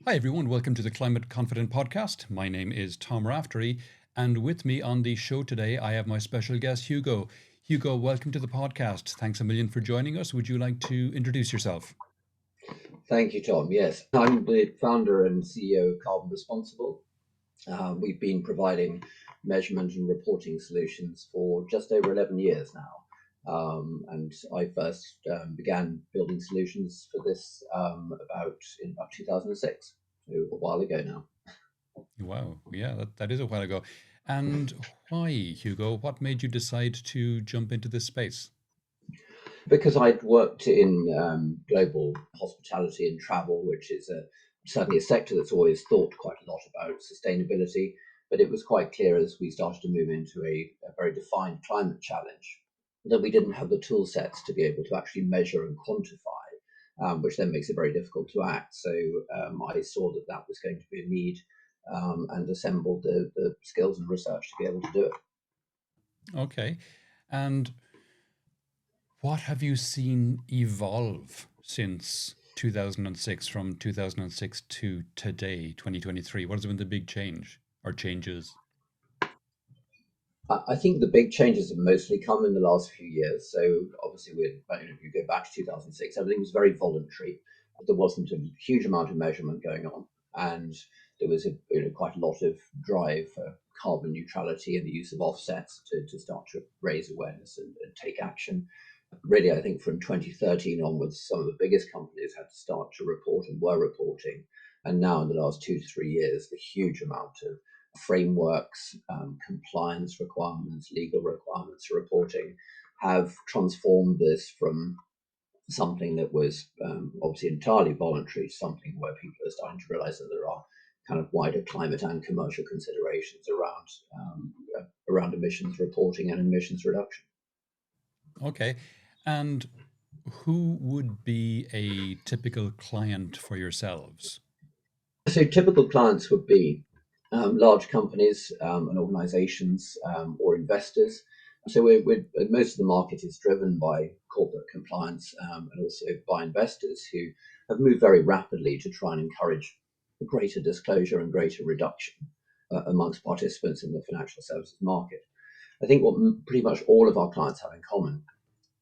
Hi, everyone. Welcome to the Climate Confident Podcast. My name is Tom Raftery, and with me on the show today, I have my special guest, Hugo. Hugo, welcome to the podcast. Thanks a million for joining us. Would you like to introduce yourself? Thank you, Tom. Yes, I'm the founder and CEO of Carbon Responsible. We've been providing measurement and reporting solutions for just over 11 years now. And I first began building solutions for this in about 2006, so a while ago now. Wow. Yeah, that is a while ago. And why, Hugo? What made you decide to jump into this space? Because I'd worked in global hospitality and travel, which is certainly a sector that's always thought quite a lot about sustainability. But it was quite clear as we started to move into a very defined climate challenge that we didn't have the tool sets to be able to actually measure and quantify, which then makes it very difficult to act. So I saw that that was going to be a need and assembled the skills and research to be able to do it. Okay. And what have you seen evolve since 2006, from 2006 to today, 2023? What has been the big change or changes? I think the big changes have mostly come in the last few years. So obviously, if you go back to 2006, everything was very voluntary. There wasn't a huge amount of measurement going on, and there was quite a lot of drive for carbon neutrality and the use of offsets to start to raise awareness and take action. Really, I think from 2013 onwards, some of the biggest companies had to start to report and were reporting. And now, in the last 2 to 3 years, the huge amount of frameworks, compliance requirements, legal requirements for reporting have transformed this from something that was obviously entirely voluntary to something where people are starting to realize that there are kind of wider climate and commercial considerations around emissions reporting and emissions reduction. Okay. And who would be a typical client for yourselves? So typical clients would be large companies and organizations or investors. So most of the market is driven by corporate compliance and also by investors who have moved very rapidly to try and encourage greater disclosure and greater reduction amongst participants in the financial services market. I think what pretty much all of our clients have in common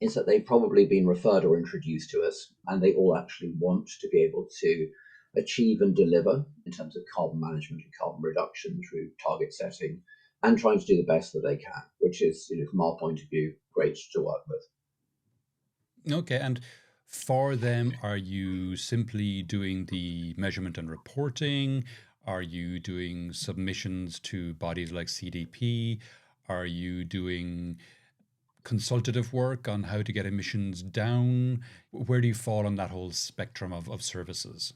is that they've probably been referred or introduced to us, and they all actually want to be able to achieve and deliver in terms of carbon management and carbon reduction through target setting and trying to do the best that they can, which is, from our point of view, great to work with. Okay. And for them, are you simply doing the measurement and reporting? Are you doing submissions to bodies like CDP? Are you doing consultative work on how to get emissions down? Where do you fall on that whole spectrum of services?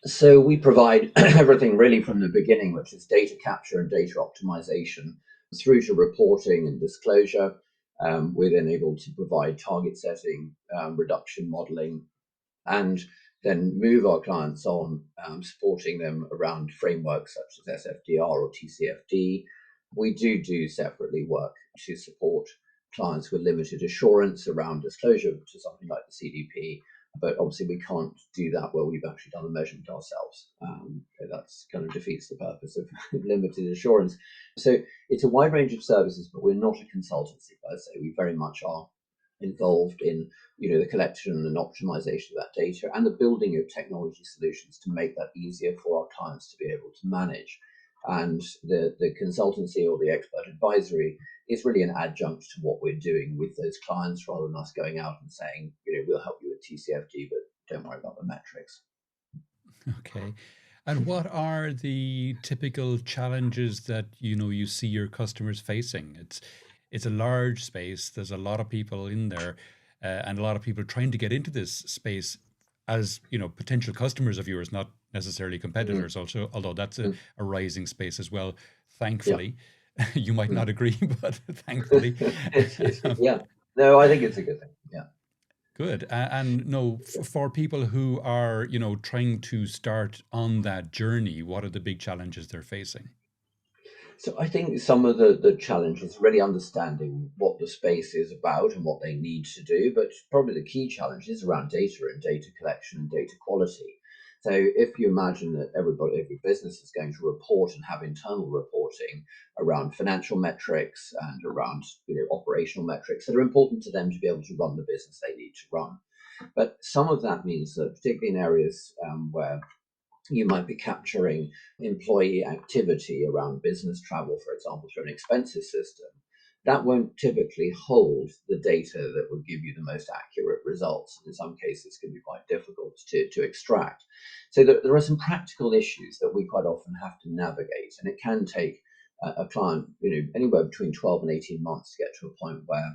So we provide everything really from the beginning, which is data capture and data optimization, through to reporting and disclosure. We're then able to provide target setting, reduction modeling, and then move our clients on, supporting them around frameworks such as SFDR or TCFD. We do separately work to support clients with limited assurance around disclosure to something like the CDP, but obviously we can't do that where we've actually done a measurement ourselves. That's kind of defeats the purpose of limited assurance. So it's a wide range of services, but we're not a consultancy per se. We very much are involved in the collection and optimization of that data and the building of technology solutions to make that easier for our clients to be able to manage. And the consultancy or the expert advisory is really an adjunct to what we're doing with those clients rather than us going out and saying, we'll help you with TCFD, but don't worry about the metrics. Okay. And what are the typical challenges that you see your customers facing? It's a large space. There's a lot of people in there, and a lot of people trying to get into this space as potential customers of yours, not necessarily Mm, competitors. Also, although that's mm, a rising space as well. yeah. Thankfully, you might not Mm. agree, but thankfully. Yeah. No, I think it's a good thing. Yeah. Good. And no, for people who are, trying to start on that journey, what are the big challenges they're facing? So I think some of the challenge is really understanding what the space is about and what they need to do. But probably the key challenge is around data and data collection and data quality. So if you imagine that every business is going to report and have internal reporting around financial metrics and around operational metrics that are important to them to be able to run the business they need to run. But some of that means that, particularly in areas where you might be capturing employee activity around business travel, for example, through an expenses system, that won't typically hold the data that would give you the most accurate results. In some cases, it can be quite difficult to extract. So there are some practical issues that we quite often have to navigate, and it can take a client, anywhere between 12 and 18 months to get to a point where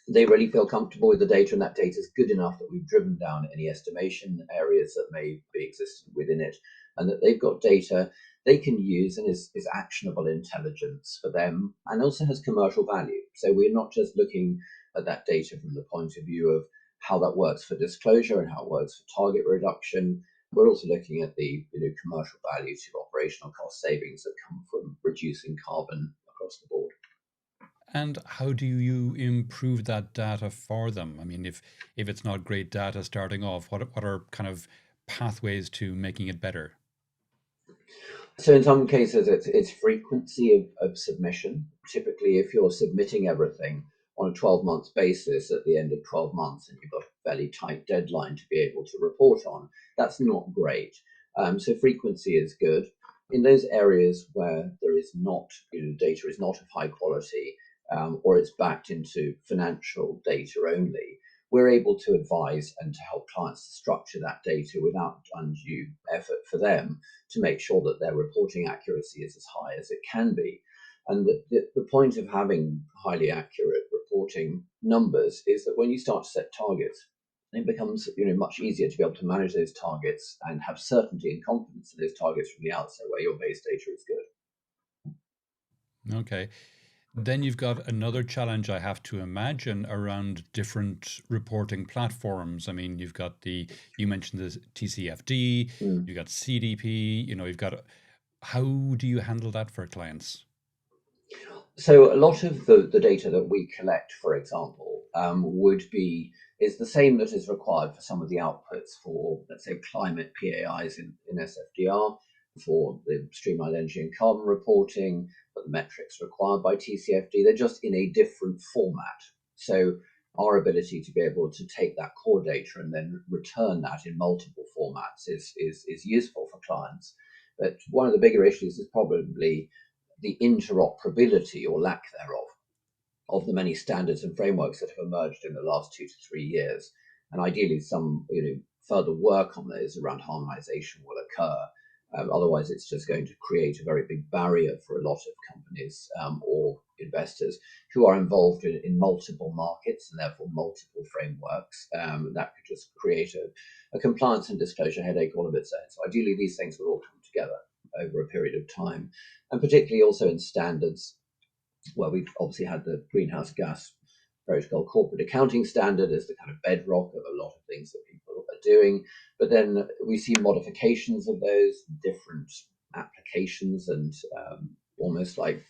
they really feel comfortable with the data, and that data is good enough that we've driven down any estimation areas that may be existent within it, and that they've got data they can use and is actionable intelligence for them and also has commercial value. So we're not just looking at that data from the point of view of how that works for disclosure and how it works for target reduction. We're also looking at the commercial value to operational cost savings that come from reducing carbon across the board. And how do you improve that data for them? I mean, if it's not great data starting off, what are kind of pathways to making it better? So in some cases, it's frequency of submission. Typically, if you're submitting everything on a 12-month basis at the end of 12 months and you've got a fairly tight deadline to be able to report on, that's not great. So frequency is good. In those areas where there is not, data is not of high quality, or it's backed into financial data only, we're able to advise and to help clients structure that data without undue effort for them to make sure that their reporting accuracy is as high as it can be. And the point of having highly accurate reporting numbers is that when you start to set targets, it becomes much easier to be able to manage those targets and have certainty and confidence in those targets from the outset where your base data is good. Okay. Then you've got another challenge I have to imagine around different reporting platforms. I mean, you mentioned the TCFD, Mm. you've got CDP, you've got, how do you handle that for clients? So a lot of the data that we collect, for example, is the same that is required for some of the outputs for, let's say, climate PAIs in SFDR, for the streamlined energy and carbon reporting, for the metrics required by TCFD. They're just in a different format. So our ability to be able to take that core data and then return that in multiple formats is useful for clients. But one of the bigger issues is probably the interoperability or lack thereof of the many standards and frameworks that have emerged in the last 2 to 3 years. And ideally, some further work on those around harmonization will occur. Otherwise, it's just going to create a very big barrier for a lot of companies or investors who are involved in multiple markets and therefore multiple frameworks. That could just create a compliance and disclosure headache all of its own. So ideally, these things will all come together over a period of time, and particularly also in standards where we've obviously had the greenhouse gas protocol corporate accounting standard as the kind of bedrock of a lot of things that people are doing. But then we see modifications of those, different applications, and almost like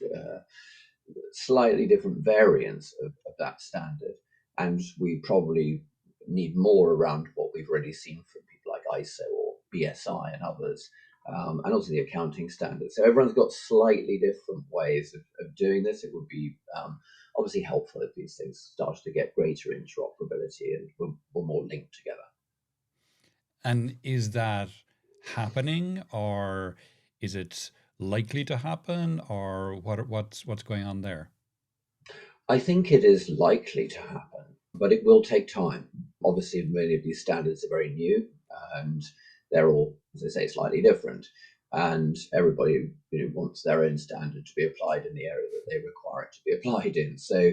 slightly different variants of that standard. And we probably need more around what we've already seen from people like ISO or BSI and others, and also the accounting standards. So everyone's got slightly different ways of doing this. It would be obviously helpful if these things started to get greater interoperability and were more linked together. And is that happening, or is it likely to happen, or what's going on there? I think it is likely to happen, but it will take time. Obviously, many of these standards are very new and they're all, as I say, slightly different. And everybody wants their own standard to be applied in the area that they require it to be applied in. So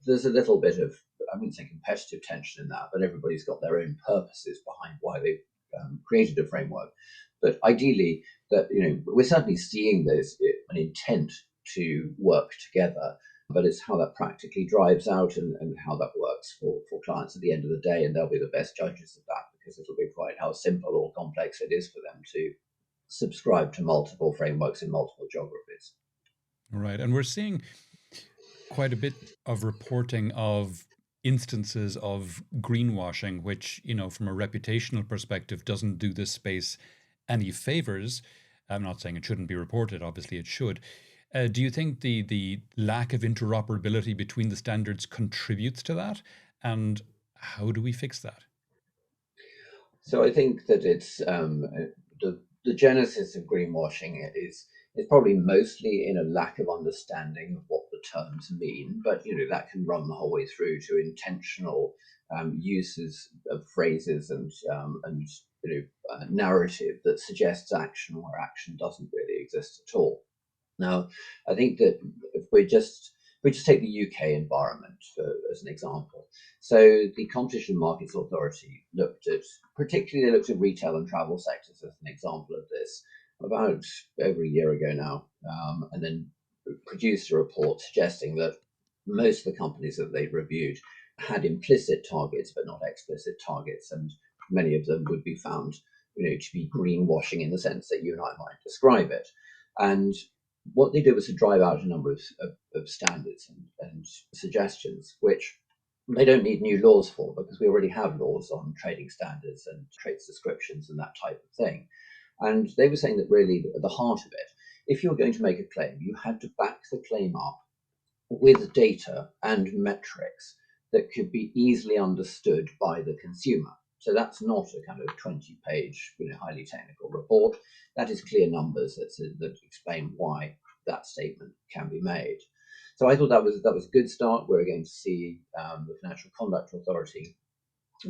there's a little bit of, I wouldn't say competitive tension in that, but everybody's got their own purposes behind why they've created a framework. But ideally, that we're certainly seeing there's an intent to work together, but it's how that practically drives out and how that works for clients at the end of the day. And they'll be the best judges of that because it'll be quite how simple or complex it is for them to subscribe to multiple frameworks in multiple geographies. Right. And we're seeing quite a bit of reporting of instances of greenwashing, which, from a reputational perspective, doesn't do this space any favors. I'm not saying it shouldn't be reported, obviously it should. Do you think the lack of interoperability between the standards contributes to that? And how do we fix that? So I think that it's the genesis of greenwashing is probably mostly in a lack of understanding of what the terms mean, but that can run the whole way through to intentional uses of phrases and narrative that suggests action where action doesn't really exist at all. Now, I think that if we just take the UK environment as an example. So the Competition and Markets Authority particularly they looked at retail and travel sectors as an example of this about over a year ago now, and then produced a report suggesting that most of the companies that they reviewed had implicit targets but not explicit targets, and many of them would be found, to be greenwashing in the sense that you and I might describe it. And what they did was to drive out a number of standards and suggestions, which they don't need new laws for because we already have laws on trading standards and traits descriptions and that type of thing. And they were saying that really at the heart of it, if you were going to make a claim, you had to back the claim up with data and metrics that could be easily understood by the consumer. So that's not a kind of 20-page, highly technical report. That is clear numbers that explain why that statement can be made. So I thought that was a good start. We're going to see the Financial Conduct Authority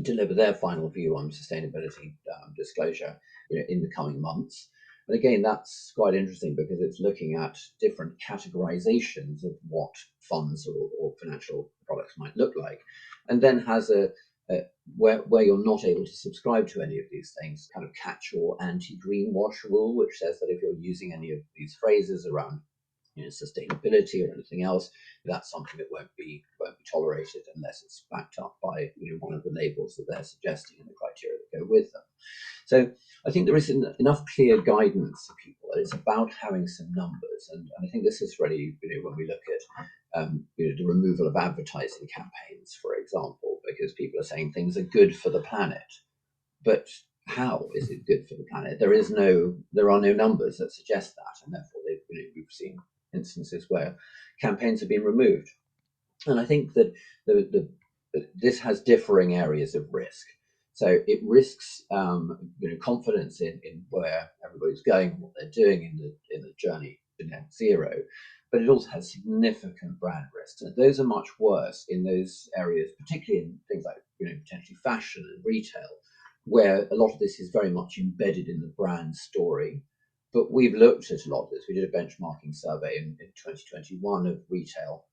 deliver their final view on sustainability disclosure in the coming months. And again, that's quite interesting because it's looking at different categorizations of what funds or financial products might look like, and then has where you're not able to subscribe to any of these things, kind of catch-all anti-greenwash rule, which says that if you're using any of these phrases around sustainability or anything else, that's something that won't be tolerated unless it's backed up by one of the labels that they're suggesting and the criteria that go with them. So I think there is enough clear guidance to people that it's about having some numbers, and I think this is really when we look at the removal of advertising campaigns, for example, because people are saying things are good for the planet, but how is it good for the planet? There are no numbers that suggest that, and therefore we've seen instances where campaigns have been removed. And I think that this has differing areas of risk. So it risks confidence in where everybody's going and what they're doing in the journey to net zero, but it also has significant brand risks. And those are much worse in those areas, particularly in things like potentially fashion and retail, where a lot of this is very much embedded in the brand story. But we've looked at a lot of this. We did a benchmarking survey in 2021 of retail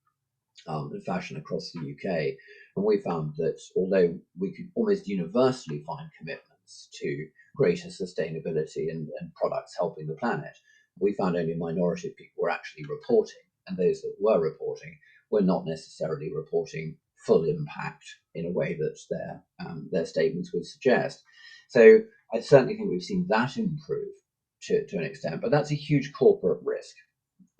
and fashion across the UK, and we found that although we could almost universally find commitments to greater sustainability and products helping the planet, we found only a minority of people were actually reporting, and those that were reporting were not necessarily reporting full impact in a way that their statements would suggest. So I certainly think we've seen that improve to an extent, but that's a huge corporate risk,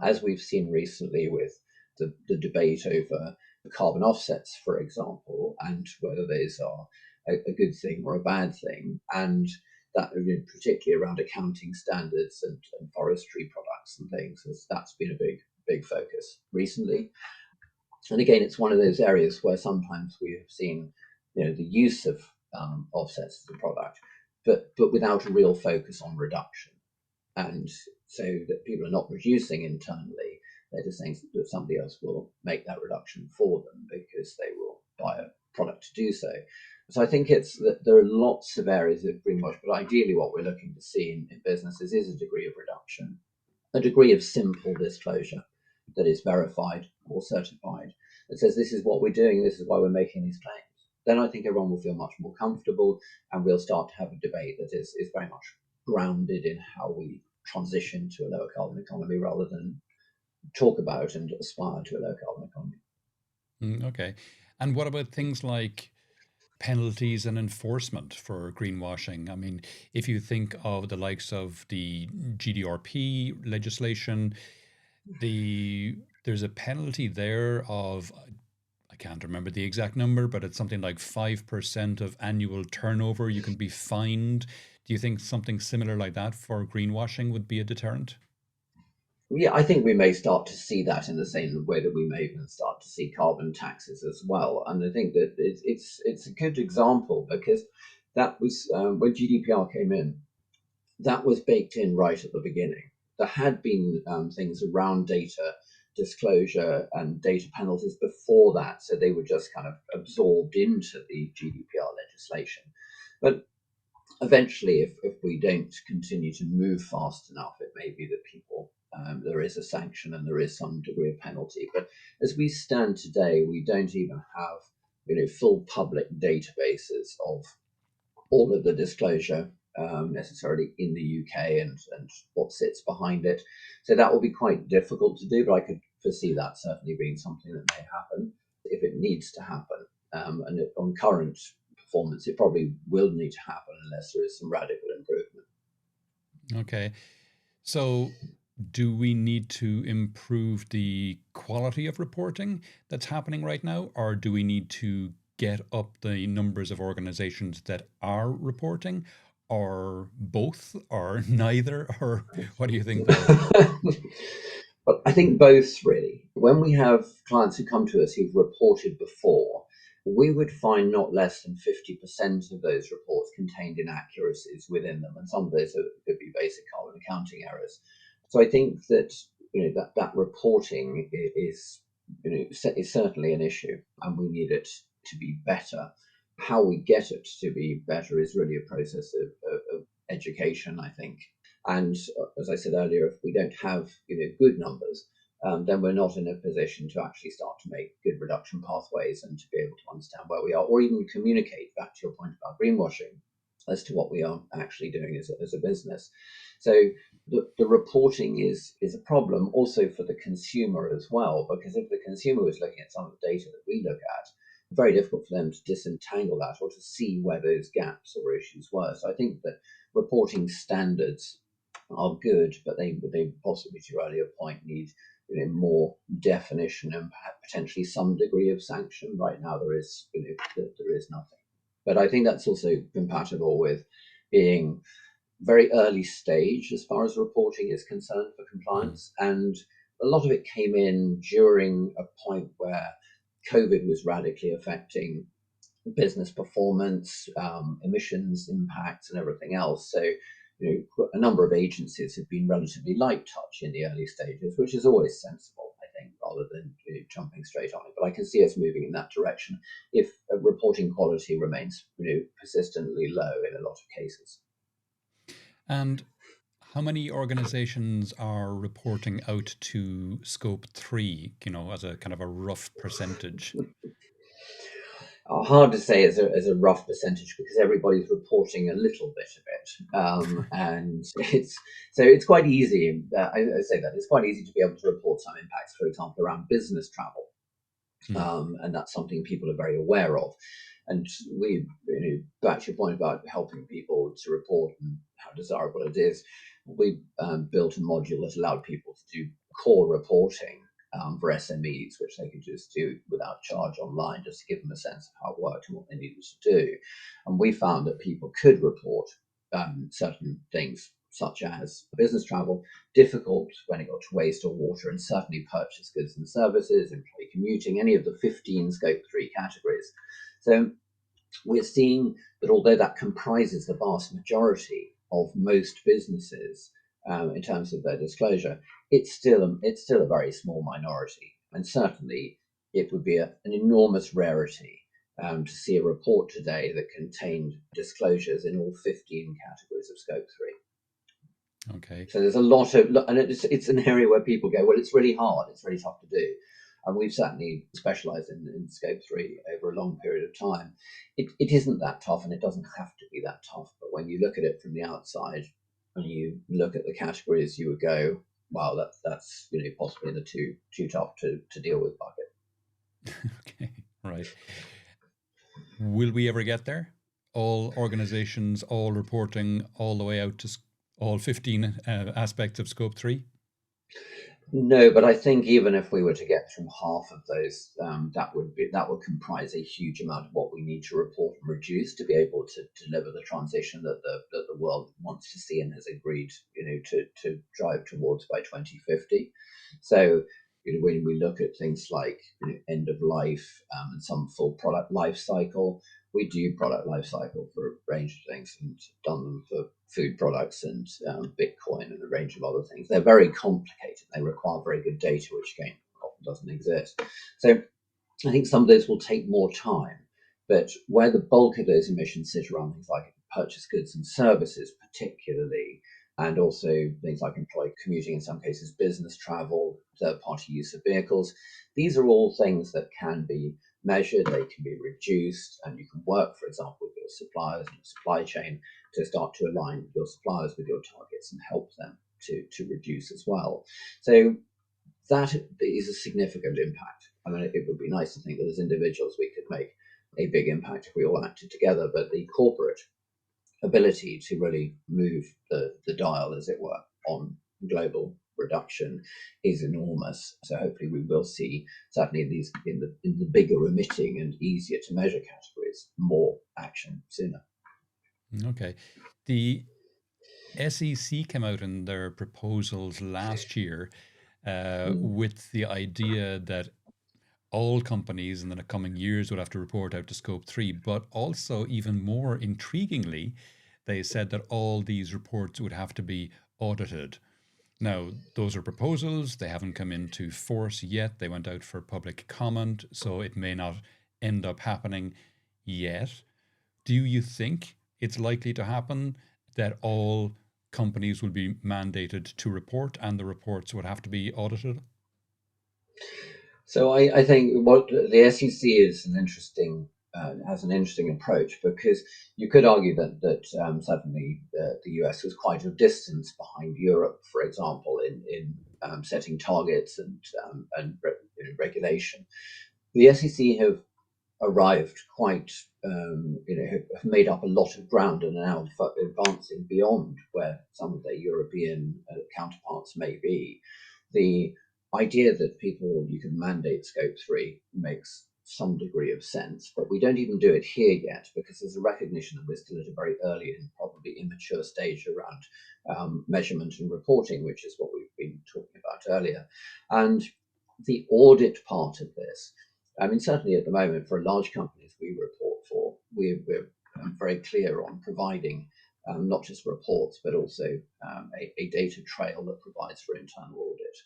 as we've seen recently with the debate over the carbon offsets, for example, and whether those are a good thing or a bad thing, and that particularly around accounting standards and forestry products and things, that's been a big focus recently. And again, it's one of those areas where sometimes we have seen the use of offsets as a product, but without a real focus on reduction. And so that people are not reducing internally, they're just saying that somebody else will make that reduction for them because they will buy a product to do so. So I think it's that there are lots of areas of greenwash, but ideally what we're looking to see in businesses is a degree of reduction, a degree of simple disclosure that is verified or certified, that says this is what we're doing, this is why we're making these claims. Then I think everyone will feel much more comfortable, and we'll start to have a debate that is very much grounded in how we transition to a lower carbon economy rather than talk about and aspire to a low carbon economy. Okay. And what about things like penalties and enforcement for greenwashing? I mean, if you think of the likes of the GDRP legislation, there's a penalty there of, I can't remember the exact number, but it's something like 5% of annual turnover you can be fined. Do you think something similar like that for greenwashing would be a deterrent? Yeah, I think we may start to see that in the same way that we may even start to see carbon taxes as well. And I think that it's a good example because that was when GDPR came in, that was baked in right at the beginning. There had been things around data disclosure and data penalties before that, so they were just kind of absorbed into the GDPR legislation. But eventually, if we don't continue to move fast enough, it may be that people there is a sanction and there is some degree of penalty. But as we stand today, we don't even have full public databases of all of the disclosure necessarily in the UK and what sits behind it. So that will be quite difficult to do, but I could foresee that certainly being something that may happen if it needs to happen. On current performance, it probably will need to happen unless there is some radical improvement. Okay. So, do we need to improve the quality of reporting that's happening right now, or do we need to get up the numbers of organizations that are reporting, or both, or neither? Or what do you think there? But I think both really. When we have clients who come to us who've reported before, we would find not less than 50% of those reports contained inaccuracies within them, and some of those could be basic carbon accounting errors. So I think that that reporting is is certainly an issue, and we need it to be better. How we get it to be better is really a process of education, I think. And as I said earlier, if we don't have good numbers, then we're not in a position to actually start to make good reduction pathways and to be able to understand where we are, or even communicate back to your point about greenwashing as to what we are actually doing as a business. So the reporting is a problem also for the consumer as well, because if the consumer was looking at some of the data that we look at, very difficult for them to disentangle that or to see where those gaps or issues were. So I think that reporting standards are good, but they possibly, to your earlier point, need more definition and potentially some degree of sanction. Right now, there is there is nothing. But I think that's also compatible with being very early stage as far as reporting is concerned for Mm. compliance, and a lot of it came in during a point where COVID was radically affecting business performance, emissions impacts, and everything else. So, a number of agencies have been relatively light touch in the early stages, which is always sensible, I think, rather than jumping straight on it. But I can see us moving in that direction if reporting quality remains, persistently low in a lot of cases. And how many organizations are reporting out to scope three, as a kind of a rough percentage? Hard to say as a rough percentage because everybody's reporting a little bit of it, and it's quite easy. I say that it's quite easy to be able to report some impacts, for example, around business travel, Mm. and that's something people are very aware of. And we, back to your point about helping people to report and how desirable it is, we built a module that allowed people to do core reporting for SMEs, which they could just do without charge online, just to give them a sense of how it worked and what they needed to do. And we found that people could report certain things, such as business travel, difficult when it got to waste or water, and certainly purchase goods and services, employee commuting, any of the 15 scope 3 categories. So we're seeing that although that comprises the vast majority of most businesses in terms of their disclosure, it's still a very small minority, and certainly it would be an enormous rarity to see a report today that contained disclosures in all 15 categories of scope 3. Okay. So there's a lot of, and it's an area where people go, well, it's really hard, it's really tough to do. And we've certainly specialized in scope 3 over a long period of time. It isn't that tough, and it doesn't have to be that tough. But when you look at it from the outside and you look at the categories, you would go, wow, that's possibly the too tough to deal with bucket. Okay. Right. Will we ever get there? All organizations, all reporting all the way out to all 15 aspects of scope three? No, but I think even if we were to get through half of those, that would comprise a huge amount of what we need to report and reduce to be able to deliver the transition that the world wants to see and has agreed, to drive towards by 2050. So, when we look at things like, end of life, and some full product life cycle, we do product life cycle for a range of things and done them for food products and Bitcoin and a range of other things. They're very complicated. They require very good data, which again often doesn't exist. So I think some of those will take more time, but where the bulk of those emissions sit around things like purchased goods and services, particularly, and also things like employee commuting, in some cases, business travel, third party use of vehicles. These are all things that can be measured, they can be reduced, and you can work, for example, with your suppliers and your supply chain to start to align your suppliers with your targets and help them to reduce as well. So that is a significant impact. I mean, it would be nice to think that as individuals we could make a big impact if we all acted together, but the corporate ability to really move the dial, as it were, on global reduction is enormous. So hopefully we will see, certainly in these in the bigger emitting and easier to measure categories, more action sooner. Okay. The SEC came out in their proposals last year Mm. with the idea that all companies in the coming years would have to report out to scope 3, but also, even more intriguingly, they said that all these reports would have to be audited. Now, those are proposals. They haven't come into force yet. They went out for public comment, so it may not end up happening yet. Do you think it's likely to happen that all companies will be mandated to report and the reports would have to be audited? So I think what the SEC is an interesting has an interesting approach, because you could argue that suddenly the US was quite a distance behind Europe, for example, in setting targets and regulation. The SEC have arrived quite, have made up a lot of ground and are now advancing beyond where some of their European counterparts may be. The idea that you can mandate scope 3 makes some degree of sense, but we don't even do it here yet because there's a recognition that we're still at a very early and probably immature stage around measurement and reporting, which is what we've been talking about earlier. And the audit part of this, I mean, certainly at the moment, for large companies we report for, we're very clear on providing not just reports, but also a data trail that provides for internal audit.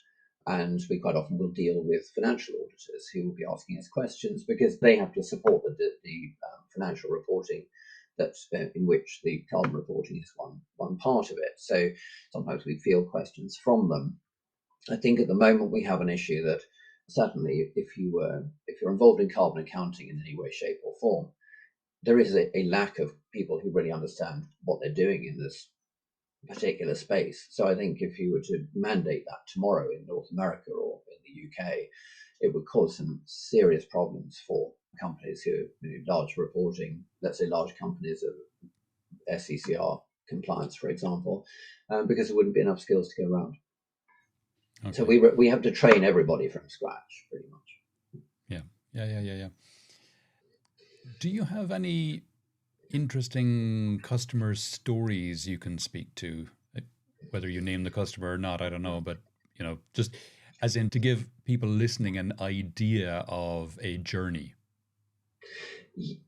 And we quite often will deal with financial auditors who will be asking us questions because they have to support the financial reporting that in which the carbon reporting is one part of it. So sometimes we field questions from them. I think at the moment we have an issue that certainly if you're involved in carbon accounting in any way, shape, or form, there is a lack of people who really understand what they're doing in this particular space. So I think if you were to mandate that tomorrow in North America or in the UK, it would cause some serious problems for companies who are large reporting, let's say large companies of SECR compliance, for example, because there wouldn't be enough skills to go around. So Okay. we have to train everybody from scratch, pretty much. Yeah. Yeah. Do you have any interesting customer stories you can speak to? Whether you name the customer or not, I don't know, but just as in to give people listening an idea of a journey.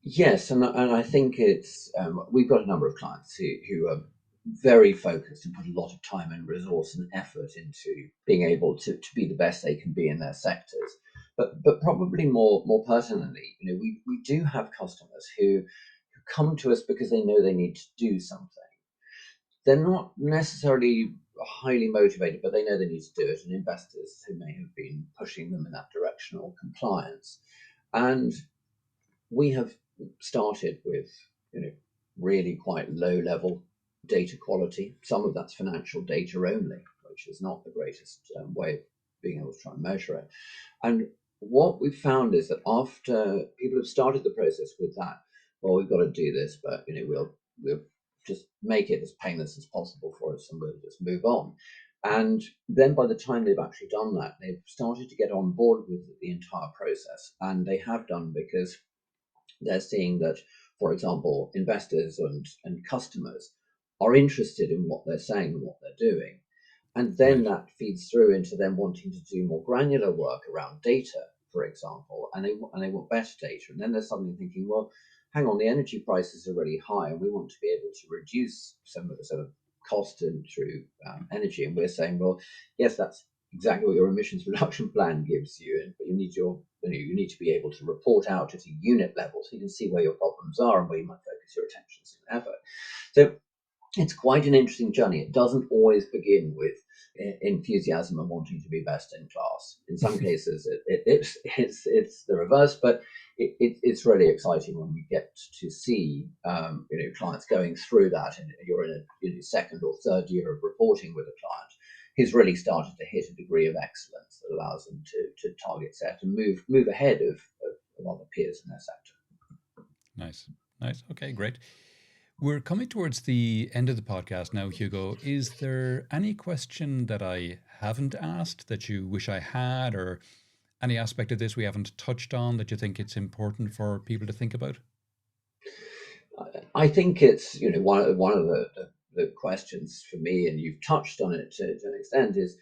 Yes, and I think it's we've got a number of clients who are very focused and put a lot of time and resource and effort into being able to be the best they can be in their sectors. But probably more personally, we do have customers who come to us because they know they need to do something. They're not necessarily highly motivated, but they know they need to do it, and investors who may have been pushing them in that direction or compliance. And we have started with really quite low level data quality. Some of that's financial data only, which is not the greatest way of being able to try and measure it. And what we've found is that after people have started the process with that, well, we've got to do this, but we'll just make it as painless as possible for us, and we'll just move on. And then by the time they've actually done that, they've started to get on board with the entire process. And they have done because they're seeing that, for example, investors and customers are interested in what they're saying and what they're doing. And then Right. that feeds through into them wanting to do more granular work around data, for example, and they want better data. And then they're suddenly thinking, well, hang on, the energy prices are really high, and we want to be able to reduce some of the sort of cost and through energy. And we're saying, well, yes, that's exactly what your emissions reduction plan gives you, but you need to be able to report out at a unit level so you can see where your problems are and where you might focus your attention and effort. So it's quite an interesting journey. It doesn't always begin with enthusiasm and wanting to be best in class. In some cases, it's the reverse, but it's really exciting when we get to see clients going through that, and you're in a second or third year of reporting with a client who's really started to hit a degree of excellence that allows them to target set and move ahead of other peers in their sector. Nice. Nice. Okay, great. We're coming towards the end of the podcast now, Hugo. Is there any question that I haven't asked that you wish I had, or any aspect of this we haven't touched on that you think it's important for people to think about? I think it's one of the questions for me, and you've touched on it to an extent, is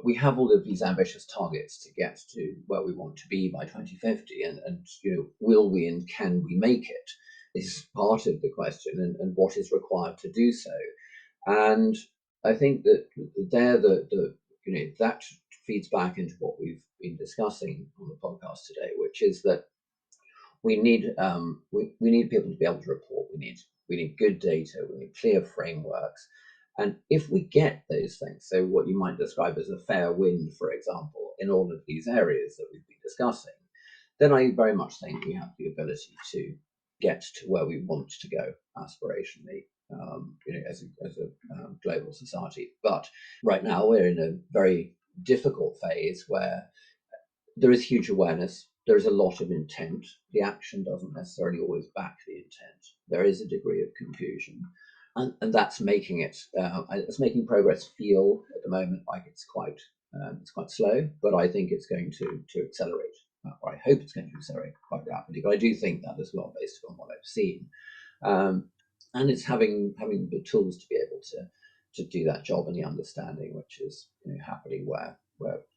we have all of these ambitious targets to get to where we want to be by 2050, and will we and can we make it is part of the question, and what is required to do so. And I think that there that feeds back into what we've been discussing on the podcast today, which is that we need we need people to be able to report. We need good data. We need clear frameworks. And if we get those things, so what you might describe as a fair wind, for example, in all of these areas that we've been discussing, then I very much think we have the ability to get to where we want to go aspirationally, as a global society. But right now we're in a very difficult phase where there is huge awareness. There is a lot of intent. The action doesn't necessarily always back the intent. There is a degree of confusion, and that's making it's making progress feel at the moment like it's quite slow. But I think it's going to accelerate, or I hope it's going to accelerate quite rapidly. But I do think that as well, based on what I've seen, and it's having the tools to be able to do that job and the understanding, which is happening where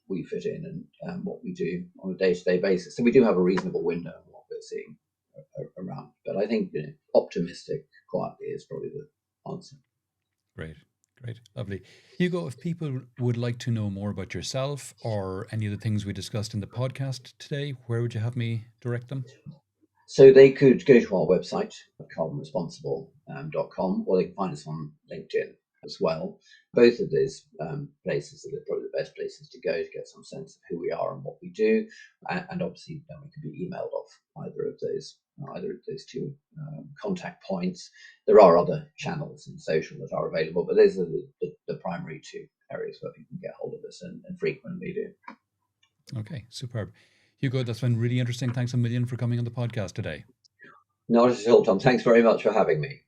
we fit in and what we do on a day-to-day basis. So we do have a reasonable window on what we're seeing around. But I think optimistic quietly is probably the answer. Great. Great. Lovely. Hugo, if people would like to know more about yourself or any of the things we discussed in the podcast today, where would you have me direct them? So they could go to our website, carbonresponsible.com, or they can find us on LinkedIn as well. Both of those places are probably the best places to go to get some sense of who we are and what we do. And obviously, then we can be emailed off either of those two contact points. There are other channels in social that are available, but those are the primary two areas where people can get hold of us and frequently do. Okay, superb. Hugo, that's been really interesting. Thanks a million for coming on the podcast today. Not at all, Tom. Thanks very much for having me.